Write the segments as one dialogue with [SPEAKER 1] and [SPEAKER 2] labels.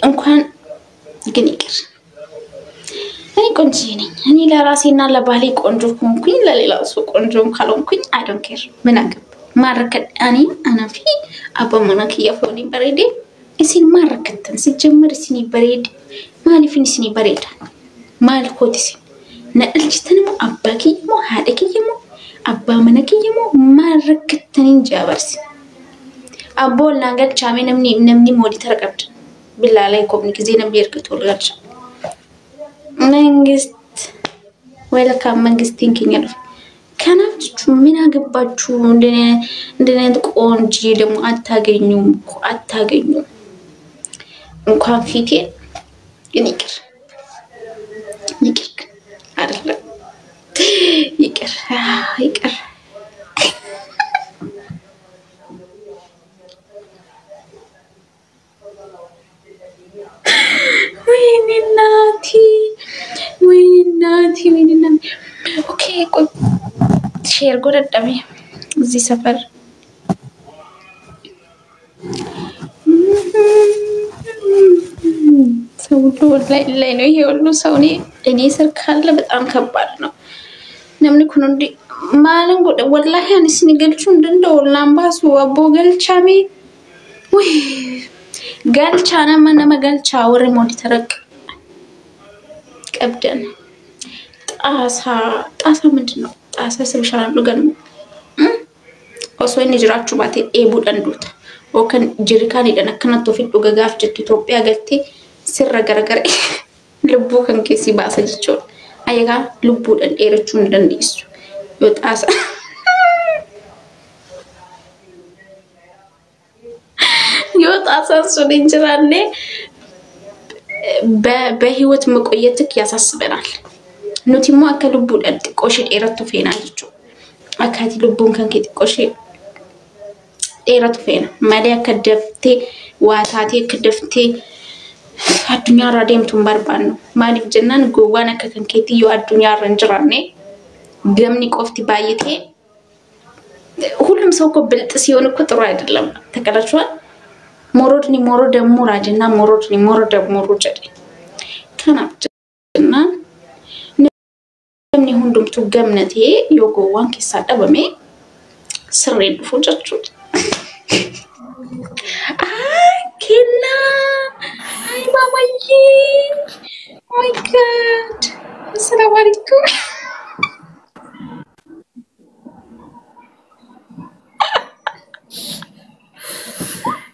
[SPEAKER 1] እንኳን ግን ይቅር እኔ ቆንጆ ነኝ እኔ ለራሴና ለባህሌ ቆንጆ ሆንኩኝ ለሌላው ሰው ቆንጆ ካልሆንኩኝ I don't care ምን አገባ ማረከት አና ፊ አባማናክ ያፈውኒ በሬዴ እሲን ማረከተን ሲጀምር ሲኒ በሬድ ማሊፊን ሲኒ በሬድ ማልኮቲስ ነልጅተንም አባኪሞ ሃደኪሞ አባመነኪሞ ማረከተን እንጃበርስ አቦል ናገር ቻሜ ነምኒ ሞዲ ተረቀብድ بالله ኮብኒ ጊዜ ነበር ይርክቶላች መንግስት ወለካም መንግስት ቲንኪንግ ከናችሁ ምን አገባችሁ እንደነ ቆንጂ ደሞ አታገኙም እንኳን ፊቴ ይቅር አይደለም ይቅር ويناتي اوكي شير قرد دمي زي سفر سوتو لا ነው ይሄ ሁሉ ሰውኔ እኔ ስር ካለ በጣም ከባድ ነው ነምን ኩኑ እንዲ ማለን ጎደ ወላሂ አንስ ንገልቹ እንደው ላምባሱ አቦ ገልቻሜ ወይ ገልቻና ማነማ ገልቻ ወሬ ሞዲ ተረቅ ቀብደን ጣሳ ምንድነው ጣሳ ስብሻሉ ገን ኦሶኒ ጅራቹ ባቴ ኤቡ ደንዱት ኦከን ጅሪካን ይደነከነቶ ፊዱ ገጋፍ ጅት ኢትዮጵያ ገልቴ ሲረገረገረ ልቡ ከንከሲ ባሰጅቾ አየጋ ልቡ ደንዴረቹ እንደንዲሱ ወጣሳ ይወጣሳ ሱንጅራኔ በህይወት መቆየትክ ያሳስበናል ኑቲሞ አከልቡ ደንቆሽ ኤረቱ ፌናልቹ አካቲ ልቡን ከንከቲ ቆሽ ኤረቱ ፌና ማዲያ ከደፍቴ ዋታቴ ከደፍቴ አዱኛ ራዴምቱን ባርባን ነው ማሊፍ ጀናን ጎዋና ከከንከቲ አዱኛ ረንጅራኔ ገምኒ ቆፍቲ ባይቴ ሁሉም ሰው እኮ ብልጥ ሲሆን እኮ ጥሩ አይደለም ተከላችኋል ሞሮድኒ ሞሮደ ሙራጅና ሞሮድኒ ሞሮደ ሙሩጀ ከናብና ነምኒ ሁንዱም ተገምነቴ yogowan ከሳዳ በሜ ስሬድ ፉጨቹ አኪና አይ ማማዬ my god assalamu alaikum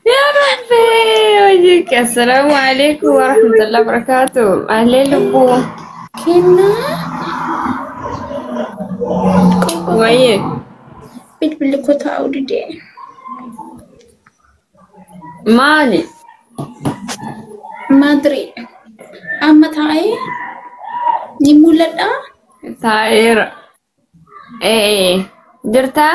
[SPEAKER 1] يا ربي وجهك السلام عليكم ورحمة الله وبركاته أهلا لبو كنا ويه بيت بلكو تعودي دي مالي ما أدري أما تاي نمولد تاير إيه درتا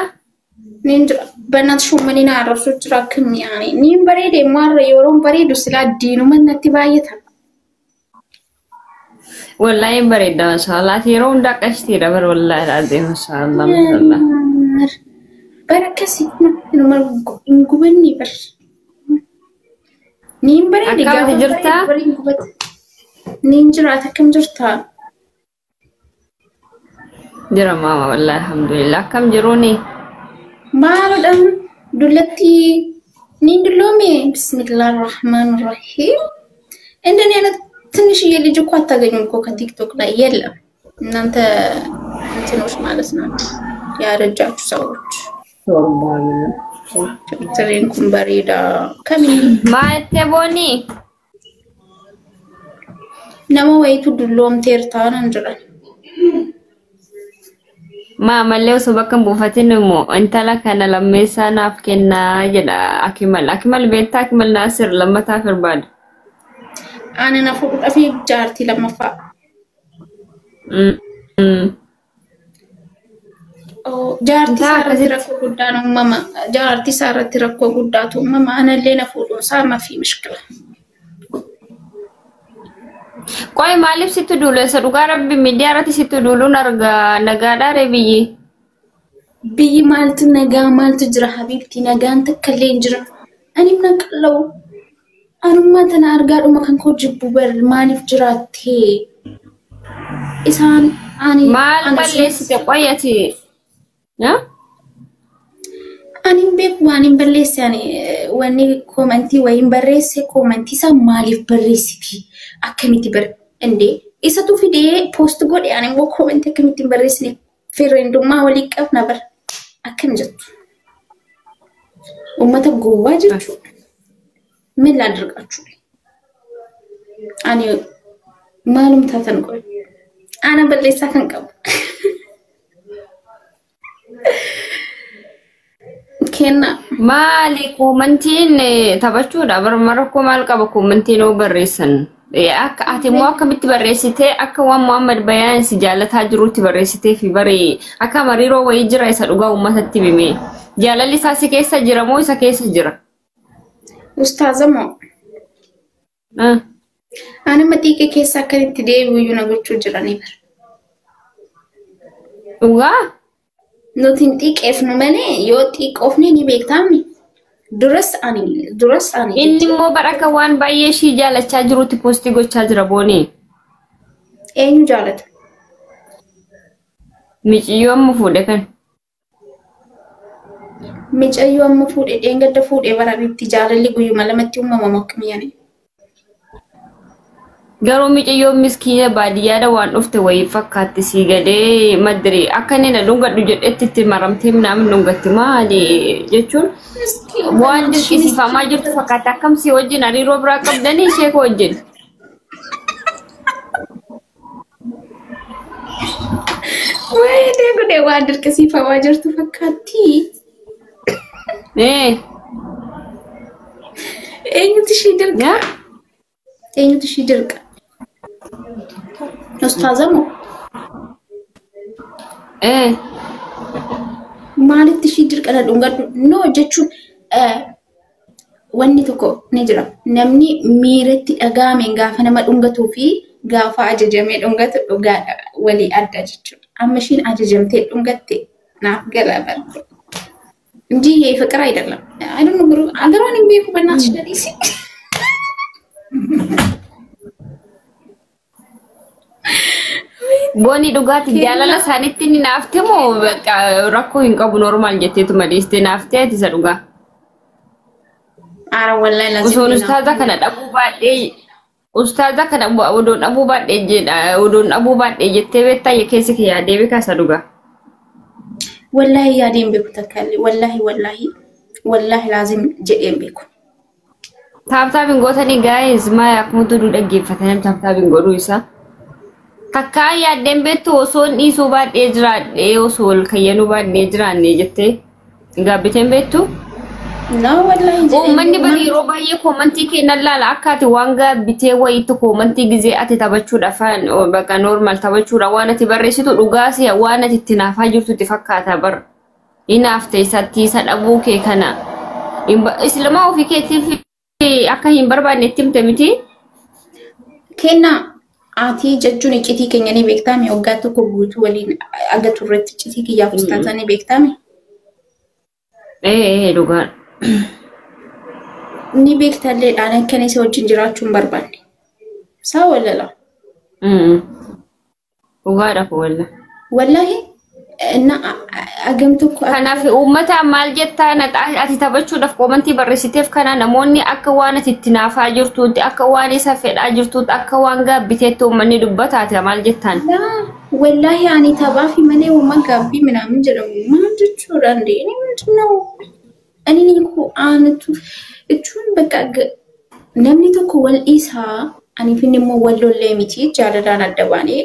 [SPEAKER 1] نينجر بنات شو مني نعرف شو تراكم يعني نيم بريد مرة يورون بريد وسلا دينو من نتبايتها والله بريد ما شاء الله تيرون داك اشتري بر والله العظيم ما شاء الله ما شاء الله بركسي نمر نقبني بر نيم بريد قاعد جرتا نينجر كم جرتا جرى ماما والله الحمد لله كم جروني مالدم دلتي نيندلومي بسم الله الرحمن الرحيم عندنا انا تنشي اللي جوكو تاغنيكو كتيك توك لا يلا እናንተ እንትኖች ማለት ነው ያረጃችሁ ሰዎች ሶርባል ትሬንኩም በሪዳ ከምን ማተቦኒ ነሞ ወይቱ ዱሎም ቴርታን እንጀራን ما ملأ سبكم بوفتينمو أنت لك أنا لما يسانا فكنا جدا أكمل بنت أكمل ناصر لما تافر بعد أنا نفوق أفي جارتي لما فا جارتي سارة تركو قدانو ماما جارتي سارة تركو قداتو ماما أنا اللي نفوق سامة في مشكلة Koi malif situ dulu serugar bi media rati situ dulu nagada rebiyi bi maltu naga maltu jira habibti naga anta kallen jira ani nakalo anuma tana argaadhuma kan koo jibbu bar maaliif jiraattee isaan ani
[SPEAKER 2] maal balleessite qoyati ya
[SPEAKER 1] ani beeku waan hin balleesse ani wanni komentii wayin barreesse komentii isaa maaliif barreessiti akkamitti bar ende isatu fidee post godhe ani immoo komentii akkamitti barreessine referendummaa walii qabna bar akkam jettu ummata gowwaa jechuudha ምን ላድርጋችሁ ani maalum taatan qoy ana balleessaa kan qabu kenna
[SPEAKER 2] maali komentiin taphachuudha barmara ko maal qaba komentiin oo barreessan akka ati moo akkamitti barreessite akka waan Muhammad Bayaan si jaalataa jirutti barreessite fi bare akka mariiroo wayii jira isa dhugaa ummatatti bime jaalalli isaa si keessa jira moo isa keessa jira
[SPEAKER 1] ustaazamo ana matiike keessa akkanitti deebi'uu na gochuu jiranii bar
[SPEAKER 2] dhugaa
[SPEAKER 1] nuti xiqqeefnu malee yoo xiqqoofne ni beektaami duras ani
[SPEAKER 2] inni immoo baraka waan baay'ee shi jaalachaa jirutti posti gochaa jira booni
[SPEAKER 1] eenyu jaalata
[SPEAKER 2] miiciyoo amma fuudhe kan
[SPEAKER 1] miiciyoo amma fuudhe dheengadda fuudhe barabitti jaalalli guyyuma lamatti uumamama akkamiyani
[SPEAKER 2] garuu miiciyoo miskiina baadiyyaadha waan dhufte wayii fakkaatti si gadee madri akka inni na dhungadhu jedhetti itti maramtee namni dhungatti maali jechuun waan dirqisiifamaa jirtu fakkaata akkam si wajjin hariiroo biraa qabdanii ishee koo wajjin
[SPEAKER 1] wayii godhe waan dirqisiifamaa jirtu fakkaatti eenyutu ishii dirqa ustaazamo maalitti ishii dirqana dhungadhu no jechuun wanni tokko ni jira namni miiratti dhagaame gaafa nama dhungatuu fi gaafa ajajamee dhungatu dhugaadha walii adda jechuudha amma ishiin ajajamtee dhungatte naaf galaban እንጂ ይሄ ፍቅር አይደለም አይደለም ብሩ አገራን የሚይኩ በእናትሽ ደሪሲ
[SPEAKER 2] ቦኒ ዱጋት ያላላ ሳኒቲኒ ናፍቴሞ በቃ ራኮ ይንቀቡ ኖርማል ጀቴቱ መዲስቴ ናፍቴ አትሰዱጋ
[SPEAKER 1] አረ ወላሂ ለዚህ
[SPEAKER 2] ኡሶን ኡስታዛ ከነ ወዶን አቡ ባዴ ጀዳ ወዶን አቡ ባዴ ጀቴ ቤታ የኬሲክ ያ ዴቢካ ሰዱጋ
[SPEAKER 1] والله يا دين بيكو تكالي والله لازم جئين بيكو
[SPEAKER 2] ታብታብን ጎተኒ ጋይዝ ማይ አክሙቱ ዱደግፈተን ታብታብን ጎዱ ይሳ ተካያ ደምቤቱ ኦሶን ኢሱ ባዴ ጅራዴ ኦሶል ከየኑ ባዴ ጅራኔ ጀቴ ጋብቴን ቤቱ
[SPEAKER 1] لا والله
[SPEAKER 2] manni bariiroo baay'ee komentii kennalla akkati wanga bitee wayitu komentii gize ati tabachuudha faan baga normal tabachuudha waan ati barreessitu dhugaasi waan ati tinaafaa jirtu ti fakkaata bar inaafte isatti sadabuu kee kana islamaa ofii keetiif akka hin barbaanne timte miti
[SPEAKER 1] kenna ati jechuun iccitii keenya ni beektame waggaa tokko guutuu waliin aga turretti iccitii kiyyaaf ustaazaa ni beektame
[SPEAKER 2] dhugaan
[SPEAKER 1] ni beektalee dhaan akkanii si wajjin jiraachuun barbaanne saa walala
[SPEAKER 2] dhugaadha ko
[SPEAKER 1] wallahi na agamtu ko
[SPEAKER 2] kanaaf uummata maal jettaan ati tabachuudhaaf komentii barreessiteef kana namoonni akka waan ati tinaafaa jirtuutti akka waan isa fedhaa jirtuutti akka waan gaabbiteetti uummanni dubbataate maal jettaan
[SPEAKER 1] wallahi ani tabaafi malee uumman gaabbii minaamin jedhamu maal jechuudha ndee ni ምንድነው ani ni ko aanatu jechuun bakka namni tokko wal isaa ani finni immoo wallollee miti jaaladhaan adda baanee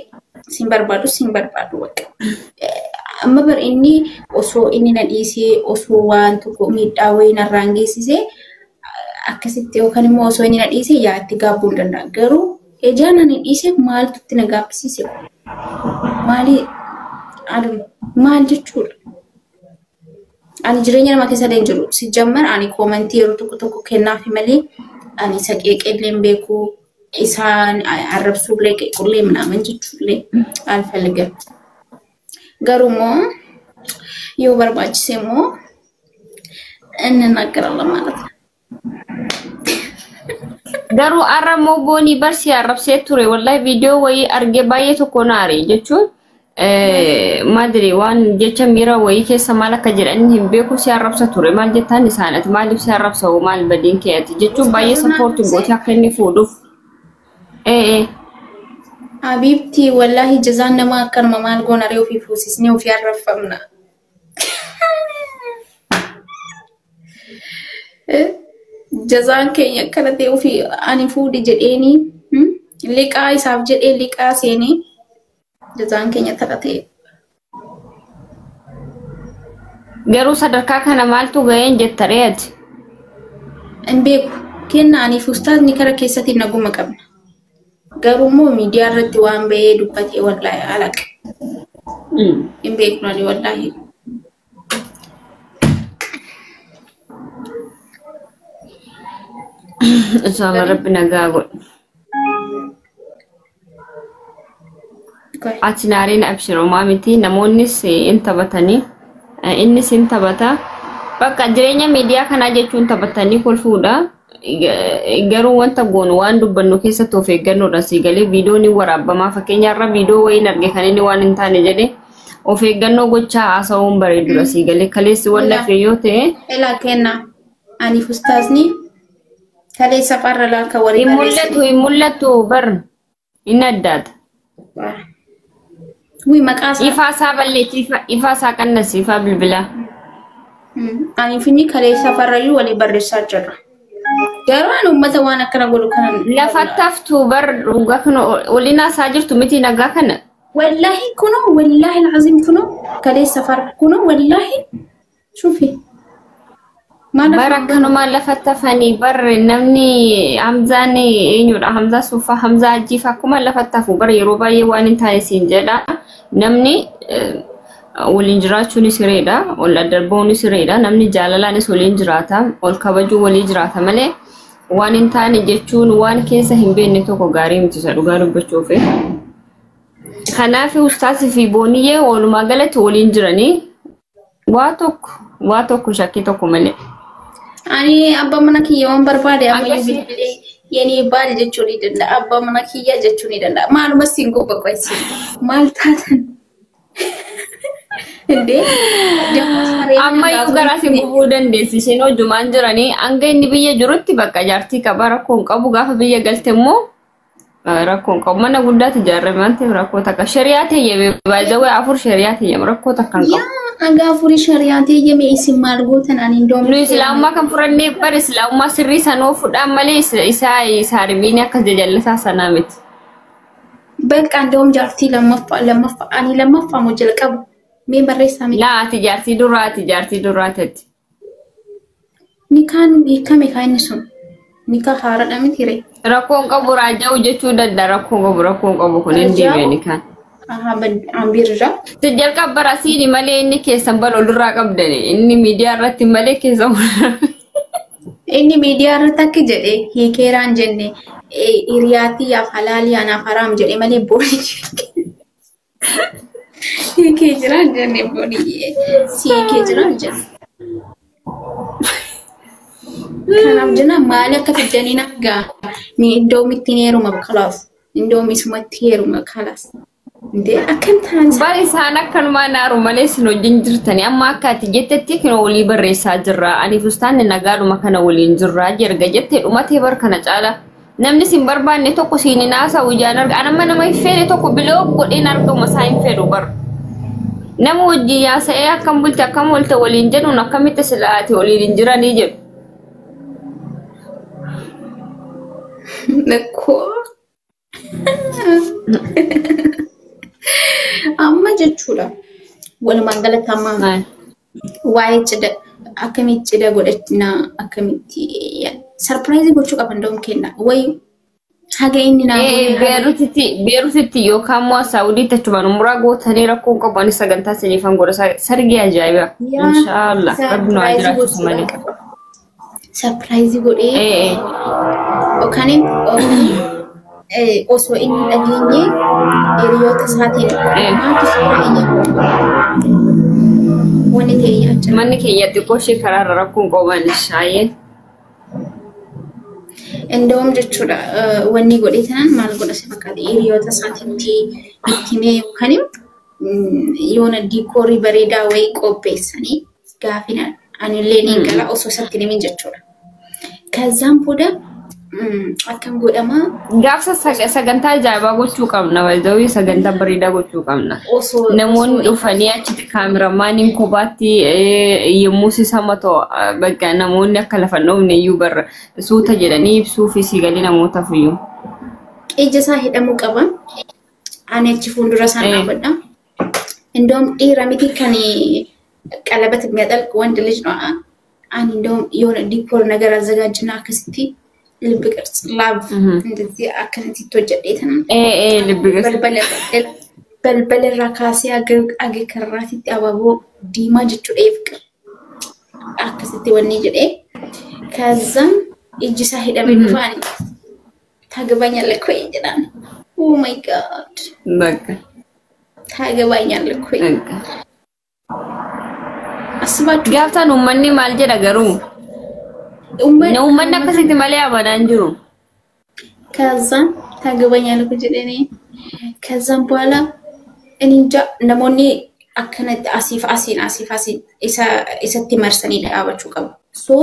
[SPEAKER 1] sin barbaadu bakka amma bar inni osoo inni na dhiisee osoo waan tokko miidhaa wayii narraan geessisee akkasitti yookaan immoo osoo inni na dhiisee yaatti gaabbuu danda'a garuu ejaan ani dhiisee maaltu itti na gaabbisiise maal jechuudha ani jireenya nama keessa deen jiru si jammar ani komentii yeroo tokko kennaafi malee ani saqeeqeelleen beeku isaan arrabsuullee qeequllee ምናምን jechuullee alfalgan garumoo yoo barbaachise immoo እንናገራለን ማለት ነው
[SPEAKER 2] Garuu arramoo boonii barsi arrabsee ture wallahi viidiyoo wayii argee baay'ee tokko naari jechuun madri waan jecha miira wayii keessa maal akka jedhan hin beeku si arrabsa ture maal jettaan isaanati maaliif si arrabsa maal badiin keeti jechuun baay'ee sappoortii gooti akka inni fuudhuuf.
[SPEAKER 1] Habibti wallahi jazaan nama akkanuma maal goona ree ofii fuusisnee ofii arrafamna. Jazaan keenya akkana ta'e ofii ani fuudhi jedheeni liqaa isaaf jedhee liqaa seenee jazaan keenya takka ta'e.
[SPEAKER 2] Garuu sadarkaa kana maaltu ga'een jettare ati?
[SPEAKER 1] Hin beeku kenna ani fuustaasni kara keessatti naguma qabna. Garuu immoo miidiyaa irratti waan ba'ee dubbatee wallahi alaqa. Hin beeku nani wallahi.
[SPEAKER 2] Inshallah rabbi nagaa godhu. Ati naariin abshiroo maamiti namoonnis in taphatanii innis in taphata. Bakka jireenya miidiyaa kanaa jechuun taphatanii kolfuudha. Garuu wanta goonu waan dubbannu keessatti of eeggannoodhaan si galee viidiyoon waraabamaa fakkeenyaarra viidiyoo wayiin arge kan inni waan hin taane jedhee of eeggannoo gochaa haasa'uun bareedudha si galee kaleessi wallafee yoo ta'e.
[SPEAKER 1] Elaa kenna ani fuustaasni kalee safarra laaka warii
[SPEAKER 2] hin mul'atu bar hin addaata.
[SPEAKER 1] Wi maqaasa
[SPEAKER 2] ifaasaa balleetti ifaasaa qannas ifaa bilbilaa.
[SPEAKER 1] Ani finni kalee safarrayyuu walii barreessaa jirra. Garuu ani uummata waan akkana godhu kana
[SPEAKER 2] lafa taftu bar dhugaa kana waliin haasaa jirtu miti nagaa kana.
[SPEAKER 1] Wallahi kuno wallahi alazim kuno kalee safar kuno wallahi shufi.
[SPEAKER 2] Barakkanuma lafa tafanii bar namni Hamzaan eenyudha Hamzaa Suufa Hamzaa Ajiifa akkuma lafa tafu bar yeroo baay'ee waan hin taane siin jedha namni waliin jiraachuun sireedha wal darbuun sireedha namni jaalalaanis waliin jiraata ol kabajuu walii jiraata malee waan hin taane jechuun waan keessa hin beekne tokko gaarii miti isa dhugaa dubbachuuf. Kanaaf ustaasi fi booniyyee walumaa galatti waliin jiranii waa tokko shakkii tokko malee.
[SPEAKER 1] Ani abba mana kiyya waan barbaade amma bilbilee yeni baal jechuun ni danda'a abba mana kiyya jechuun ni danda'a maaluma siin gobba qoysi maal taatan inde
[SPEAKER 2] amma yoo garaa siin gubuu dandeessi isheen hojjumaan jiranii hanga inni biyya jirutti bakka jaartii qaba rakkoon qabu gaafa biyya galte immoo rakkoon qabu mana guddaatti ijaarame waan ta'eef rakkoo takka shari'aa ta'e baay'ee afur shari'aa ta'e rakkoo takka hin qabu.
[SPEAKER 1] Anga furi syariati je me isim margotan anin dom.
[SPEAKER 2] Nu Islamma kan furanne bar Islamma sirri sanoo fudhan malee isa harbini akka jajallata sanamit.
[SPEAKER 1] Bakka dom jarti lamaffa ani lamaffa mo jalqabu me barreessa mi.
[SPEAKER 2] La ati jarti durraati.
[SPEAKER 1] Nikaan beekame kan sun. Nika haaradha miti re.
[SPEAKER 2] Rakkoon qabu raajaa hojjechuu danda'a rakkoon qabu kun hin deebi'e nikaan.
[SPEAKER 1] Ambirra.
[SPEAKER 2] Sejak kabar asini malee inni keessan bal olirraa qabdani inni miidiyaa irratti malee keessan
[SPEAKER 1] inni miidiyaa irratti akka jedhe hiikeeraan jenne hiriyaati yaaf halaali anaaf haraam jedhe malee booni hiikee jiraan jenne booni si hiikee jiraan jenne kanaaf jenna maali akka fiddanii nagaa ni iddoo mittiin heeruma kalaas iddoo misumatti heeruma kalaas. Inde akan tan
[SPEAKER 2] bari sana kan mana rumale sino jinjirtani amma akati jettetti kino wali barreessaa jirra ani fustaan nagaaduma kana waliin jirra jerga jette dhumate bar kana caala namni sin barbaanne tokko siini naasa wujaan arga anama nama ifeele tokko biloo godheen argama saa hin fedhu bar nama wajji yaasa'ee akkam bulti akkam walte waliin jedhuun akkamitti silaati waliin jiranii jedhu.
[SPEAKER 1] Nakko amma jechuudha walumaan galatti amma waa'ee cidha akkamitti cidha godhachina akkamitti sarpiraayizi gochuu qaban doon kenna wayi haga inni naa
[SPEAKER 2] beerusitti yookaan immoo saawudiitti achumaan umuraa gootanii rakkoon qaban sagantaa saniifan godha sargii ajaa'iba inshaallah rabbi nu ajiraachuu malee
[SPEAKER 1] sarpiraayizi godhee yookaan osoo inni dhageenye hiriyoota isaatiin maaltu suuraa iyya wanni ta'e yaachaa
[SPEAKER 2] manni keenya xiqqoo ishee karaarra rakkoon qaban shaayeen
[SPEAKER 1] Endawam jechuudha wanni godhee tanan maal godha si fakkaate hiriyoota isaatiitti ittimee yookaan yoona diikoorii bareedaa wayii qopheessanii gaafina anillee ni gala osoo isatti himin jechuudha. Kazaan booda akkam godhama
[SPEAKER 2] gaafsa sagantaa ajaa'ibaa gochuu qabna waayidawii sagantaa bareedaa gochuu qabna. Namoonni dhufanii achitti kaameraamaaniin kophaatti yommuu sisama ta'u bakka namoonni akka lafa dhoofne iyyuu barra suuta jedhanii ibsuu fi siigalii namoota fiyyuu.
[SPEAKER 1] Ija isaa hidhamuu qaba. Ani achi fuuldura isaan dhaabadha. Indom dhiira miti kan ቀለበት የሚያጠልቅ ወንድ ልጅ ነው አንድ እንደውም የሆነ ዲኮር ነገር አዘጋጅና አክስቲ ልብ ቅርጽ ላቭ እንደዚህ አከንቲ ተወጀደተና
[SPEAKER 2] ልብ ቅርጽ
[SPEAKER 1] በልበል ራካሲ አገ ከራቲ አባቦ ዲማ ጅቹ ፍቅር አክስቲ ወኒ ጀዴ ከዛም እጅሳ ሄደም ይፋን ታገባኛለህ ኮይ ይላል ኦ ማይ ጋድ
[SPEAKER 2] በቃ
[SPEAKER 1] ታገባኛለህ ኮይ asbaatu
[SPEAKER 2] gaaftan ummanni maal jedha garuu ummanni akkasitti malee amanaan jiru
[SPEAKER 1] ከዛን ታገባኛለህ ጀደኔ ከዛን በኋላ እንጃ ነሞኒ አከነት አሲፍ ኢሰቲ መርሰኒ ለአባቹ ቀብ ሶ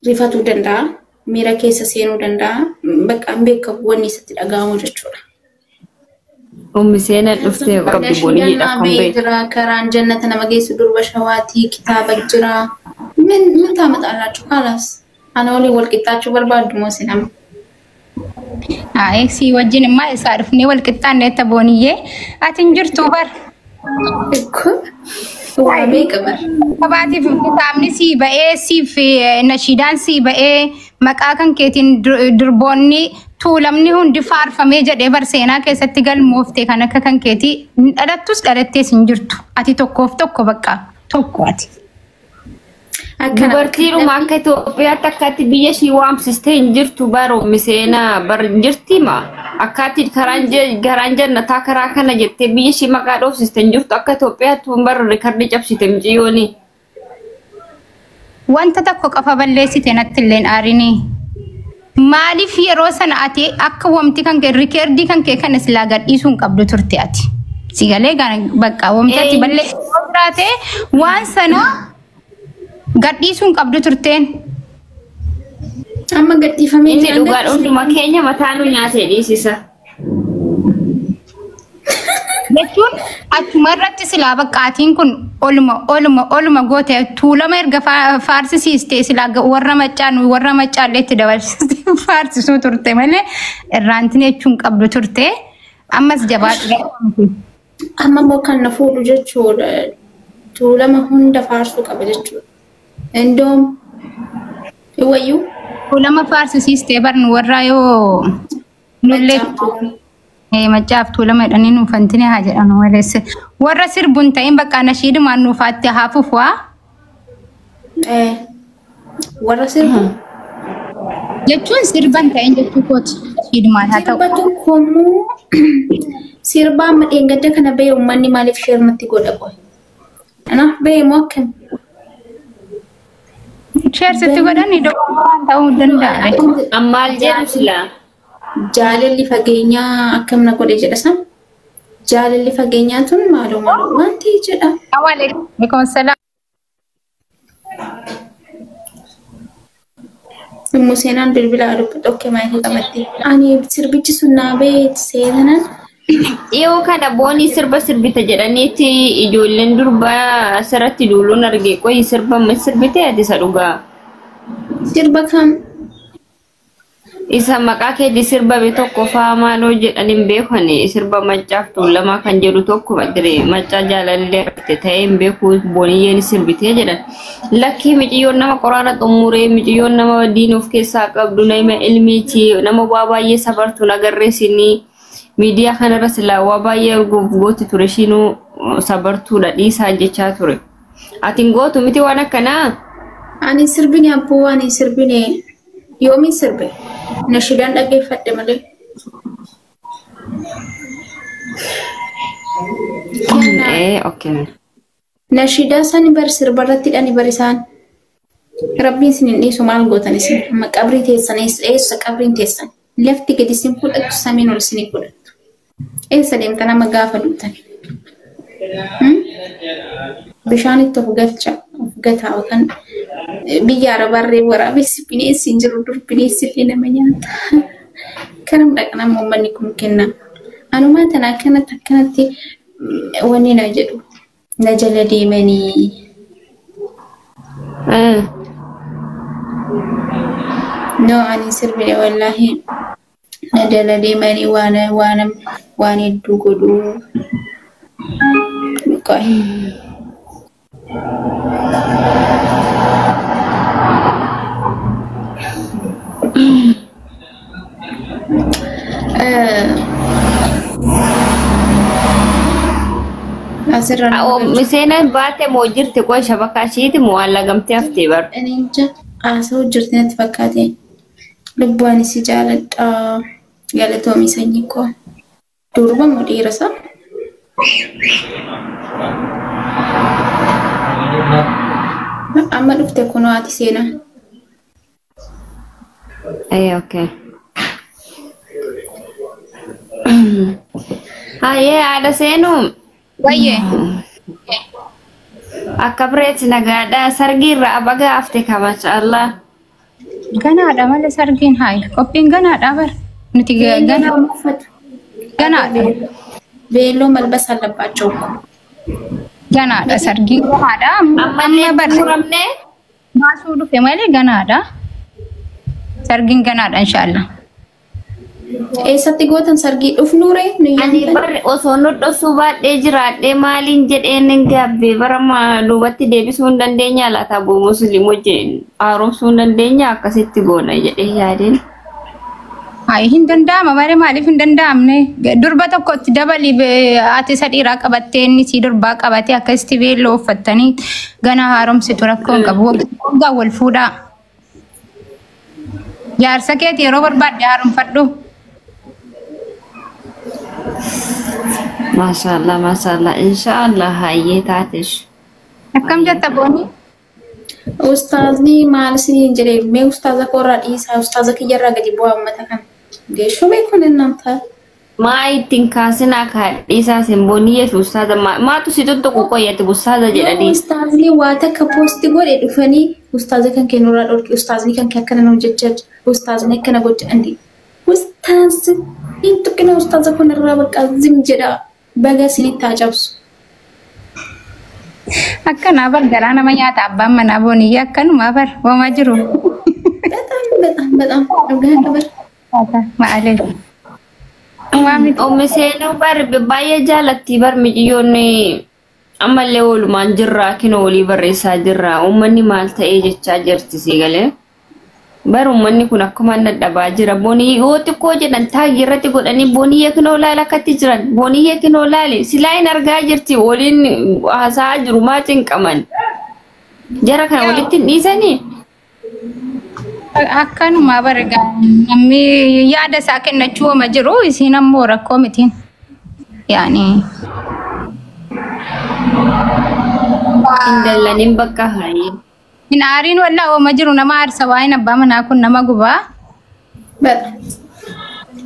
[SPEAKER 1] ሪፋቱ ደንዳ ሚራኬስ ሰሴኑ ደንዳ በቃ እንበከ ወኒ ስትደጋሙ ጀቹላ
[SPEAKER 2] سينا دفتي قبل بوني
[SPEAKER 1] دكم كران جنة نمجيس دور بشواتي كتاب الجرا من تامت على خلاص أنا أولي والكتاب شو برباد موسينام
[SPEAKER 3] سي وجين ما يصرفني والكتاب نتبونيه أتنجر توبر
[SPEAKER 1] وعبي كبر
[SPEAKER 3] فبعدي في كتابني سي بقى سي في نشيدان سي بقى مكاكن كيتين دربوني tuulamni hundi faarfamee jedhee barseenaa keessatti galmoofte kan akka kan keeti dhalattus dhalattees hin jirtu ati tokkoof tokko bakka tokko ati
[SPEAKER 2] dubartiiruma akka Itoophiyaatti akkatti biyya ishii waamsistee hin jirtu baroo miseenaa bar jirti ma akkatti garaan jannataa karaa kana jettee biyya ishii maqaa dhoofsistee hin jirtu akka Itoophiyaatti bar rikardi cabsite miciyyooni
[SPEAKER 3] wanta tokko qafa balleessite natti illeen aarinii Maalif yeroo sana ati akka wamti kan rikeerdi kan kee kan islaa gadhiisuun qabdu turte ati sigalee bakka wamti ati balleessuu biraate waan sana gadhiisuun qabdu turteen
[SPEAKER 1] amma gadhiifamee
[SPEAKER 2] inni dhugaa hunduma keenya mataanu nyaatee dhiisisa
[SPEAKER 3] jechuun achuma irratti silaa baqqaatiin kun oluma goote tuulama erga faarsisiiste silaa warra maccaalleetti dabalsiste faarsisuu turte malee irraantiin jechuun qabdu turte ammas jabaadha
[SPEAKER 1] amma immoo kan na fuudhu jechuudha tuulama hunda faarsuu qaba jechuudha indoom iwayyuu
[SPEAKER 3] tuulama faarsisiiste barnu warraa yoo nullee macaaftu lama dhanii nuufantine haa jedhanu waleesse warra sirbun ta'in bakka nashiidumaan nuufaatti haafuufwaa
[SPEAKER 1] warra sirbu
[SPEAKER 3] jechuun sirban ta'in jechuu kooti nashiidumaan haa ta'u
[SPEAKER 1] sirbatu koomuu sirbaa amma dheengadda kana bahee uummanni maaliif sheernatti godha qoy anaaf bahee moo akkam
[SPEAKER 3] sheersitti godhani dogoggoraan ta'uu danda'a
[SPEAKER 2] ammaal jedhu silaa
[SPEAKER 1] jaalalli fageenyaa akkamna godhe jedhasan jaalalli fageenyaa tun maaloo wanti jedha
[SPEAKER 3] waalaikum salaam
[SPEAKER 1] museenaan bilbila adubbatu okke maayii qabatti ani sirbichi sunnaa beet seenanan
[SPEAKER 2] yoo kana boonii sirba sirbita jedhaniiti ijoolleen durbaa asirratti duuluun arge qoyi sirba sirbite ati isa dhugaa
[SPEAKER 1] sirba kam
[SPEAKER 2] isa maqaa kee di sirba be tokko faamaaloo jedhaniin beekani sirba maccaaftu lama kan jedhu tokko madire maccaa jaalallee irratti ta'ee hin beeku booniyyeen sirbitee jedhan lakkii miciyyoon nama qoraana xumuree miciyyoon nama diinuuf keessaa qabdu nama ilmiiti nama waa baay'ee safartu nagarreessinii miidiyaa kanarra silaa waa baay'ee gooti ture shinuu sabartuudha dhiisaa jechaa ture atiin gootu miti waan akkanaa
[SPEAKER 1] ani sirbine abboo ani sirbine yoomin sirbe nashiidaan dhaggeeffadhe malee
[SPEAKER 2] okay
[SPEAKER 1] nashiidaa sani bar sirbarratti dhani barisaan Rabbiin isin dhiisu maal gootan isin amma qabrii teessan eessa qabriin teessan lafti gadi isin fudhattu samiin ol isin fudhattu eessa deemta nama gaafa duutan bishaanitti of galcha of gataa kan biyya arabarree waraabessi bineensi hin jiru dur bineensi illee nama nyaata kanam dhaqna uummanni kun kenna anumaa tana akkanatti wanni na jedhu na jala deemanii no ani sirbine wallahi na jala deemanii waan hedduu godhu Koi.
[SPEAKER 2] Miseenaan baate moo jirti koo shabakaa ishiiti moo allagamtee haftee bar.
[SPEAKER 1] Aniinja haasa'u jirti natti fakkaate. Lubbuun si jaaladha. Galatoomii sanyii koo. Durba moo dhiirasa? Amma dhufte kunoo ati seenaa.
[SPEAKER 2] Okay. Ada seenuu.
[SPEAKER 3] Wayye.
[SPEAKER 2] Akka bireetti nagaadhaa sargiirra abaga hafte kabaja Allah.
[SPEAKER 3] Ganaadha malee sargiin hayi. Qophiin ganaadha bar. Nuti ganaadha.
[SPEAKER 1] Beelloo malbasa አለባቸው እኮ
[SPEAKER 3] ganaadha sargiin ganaadha.
[SPEAKER 2] Ammallee muramne
[SPEAKER 3] baasuu dhufe malee ganaadha. Sargiin ganaadha inshallah.
[SPEAKER 1] Eessatti gootan sargii dhufnuure
[SPEAKER 2] ani bar osoo nodhosuu baadhee jiraadhee maaliin jedheen gabbee bara duubatti deebisuu hin dandeenya laata boo musliimoo jeen haaromsuu hin dandeenya akkasitti goona jedhee yaadeen.
[SPEAKER 3] Hayi hin danda'ama malee maaliif hin danda'amne durba tokkotti dabali ati sadhiiraa qabattee inni si durbaa qabatee akkasitti beelloo uffattanii gana haaromsitu rakkoon qabu waggaa wal fuudhaa. Jaarsa keeti yeroo barbaadde haaromfadhu.
[SPEAKER 2] Mashallah inshallah hayyee taatesh.
[SPEAKER 3] Akkam jetta booni?
[SPEAKER 1] Ustaazni maal isiniin jedhee mee ustaaza koorraa dhiisaa ustaaza kiyyarraa gadi bu'aa uummata kana. Geeshoo beekuun innanta.
[SPEAKER 2] Maa ittiin kaasinaa kaadhiisaa simbooniyyeef ustaaza maatu si tuttuqu qoyyate ustaaza jedhanii.
[SPEAKER 1] Ustaazni waa takka poosti godhe dhufanii ustaaza kan kennurraa dhorki ustaazni kan akkana nu jechaa ustaazni akkana gocha andi. Ustaazi hin tuqina ustaaza kunirraa bakka zim jedha baga isinitti haa cabsu.
[SPEAKER 3] Akkana bar garaa nama nyaata abbaan manaa booniyye akkanuma bar homaa jiru.
[SPEAKER 1] Betam dhugaa dabar.
[SPEAKER 3] Maalee.
[SPEAKER 2] Oomishee seenuu bar baay'ee jaalatti bar miciyyoonni ammallee oolumaan jirra kinoo olii barreessaa jirra uummanni maal ta'ee jechaa jirti si galee. Bar uummanni kun akkuma dadhabaa jira boonii yoo xiqqoo jedhan taagii irratti godhanii boonii kinoo laala akkatti jiran boonii kinoo laali silaa hin argaa jirti waliin haasa'aa jiru maatiin qaban. Jara kana walitti hin dhiisanii.
[SPEAKER 3] Akkanuma barga namni yaada isaa kennachuu wama jiru isiin ammoo rakkoo mitiin. Yaani.
[SPEAKER 2] Indallaniin bakka haayee.
[SPEAKER 3] Hin aariin wallaa wama jiru nama aarsa waa'een abbaa manaa kun nama gubaa.
[SPEAKER 1] Bara.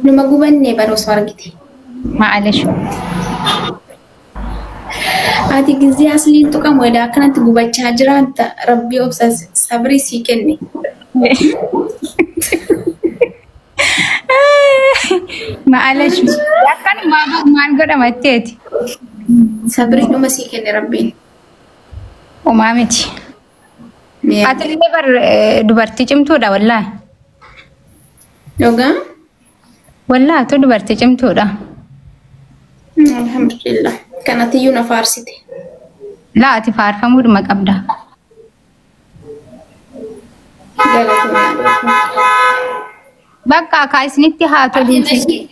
[SPEAKER 1] Nama gubannee bara osoo argite.
[SPEAKER 3] Maalish.
[SPEAKER 1] Ati gizee asliin tuqamu edaa akkanatti gubachaa jiraata rabbii obsa sabrii sii kenne.
[SPEAKER 3] Maalish. Akkan maal godhamatteeti.
[SPEAKER 1] Sabrii dhuma sii kenne rabbiin.
[SPEAKER 3] Uumaa miti. Ati illee bar dubartii cimtuudha wallaa.
[SPEAKER 1] Yogaa?
[SPEAKER 3] Wallaa tu dubartii cimtuudha.
[SPEAKER 1] Alhamdulillah. Kanatiyyuu na faarsite.
[SPEAKER 3] Laa ati faarfamuudhuma qabda. Bakka akka isinitti haa toluuti.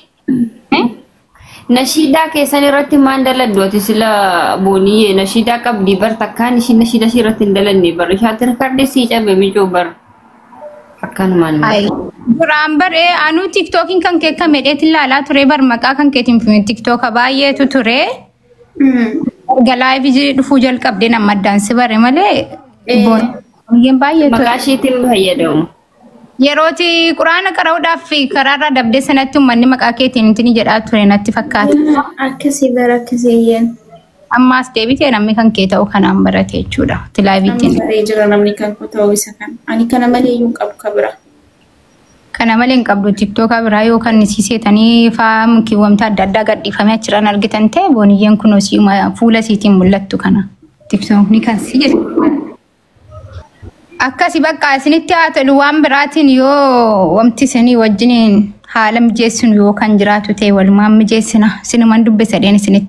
[SPEAKER 2] Nashiidaa keessan irratti maan daladdooti sila booniyyee nashiidaa qabdi bar takkaan ishiin nashiida ishii irratti hin dalanne bar ishaatti rikardi sii cabe mijoo bar akkanumaan.
[SPEAKER 3] Duraan baree anuu tiktookiin kan kee akka medheetti ilaalaa ture bar maqaa kan keetiin tiktooka baay'eetu ture. Erga laayivii dhufuu jalqabdee nama addaan si bare malee Biyyeen baay'ee ture.
[SPEAKER 2] Maqaashiitiin fayyadamu.
[SPEAKER 3] Yerooti quraana qara'uudhaaf karaarraa dabdee sanatti uummanni maqaa keetiin intini jedhaa ture natti fakkaata.
[SPEAKER 1] Akkasii bara akkasiiyyeen.
[SPEAKER 3] Ammaas deebitee namni kan kee ta'u kanaan barate jechuudha. Tilaabiitiin.
[SPEAKER 1] Baree jira namni kan koo ta'uu isa kan. Ani kana malee iyyuu hin qabu kabira.
[SPEAKER 3] Kana malee hin qabdu tiktookaa biraa yookaan nisiiseetanii faa mukiiwwamta adda addaa gadhiifamee achirraan argitan ta'e booniyyeen kun fuula siitiin mul'attu kana. Tiktookni kan si jedhu. Akkasi bakka isinitti haa ta'u waan biraatiin yoo wamti isinii wajjiniin haala mijeessinu yoo kan jiraatu ta'e walumaan mijeessina. Sinumaan dubbisadheen isinitti.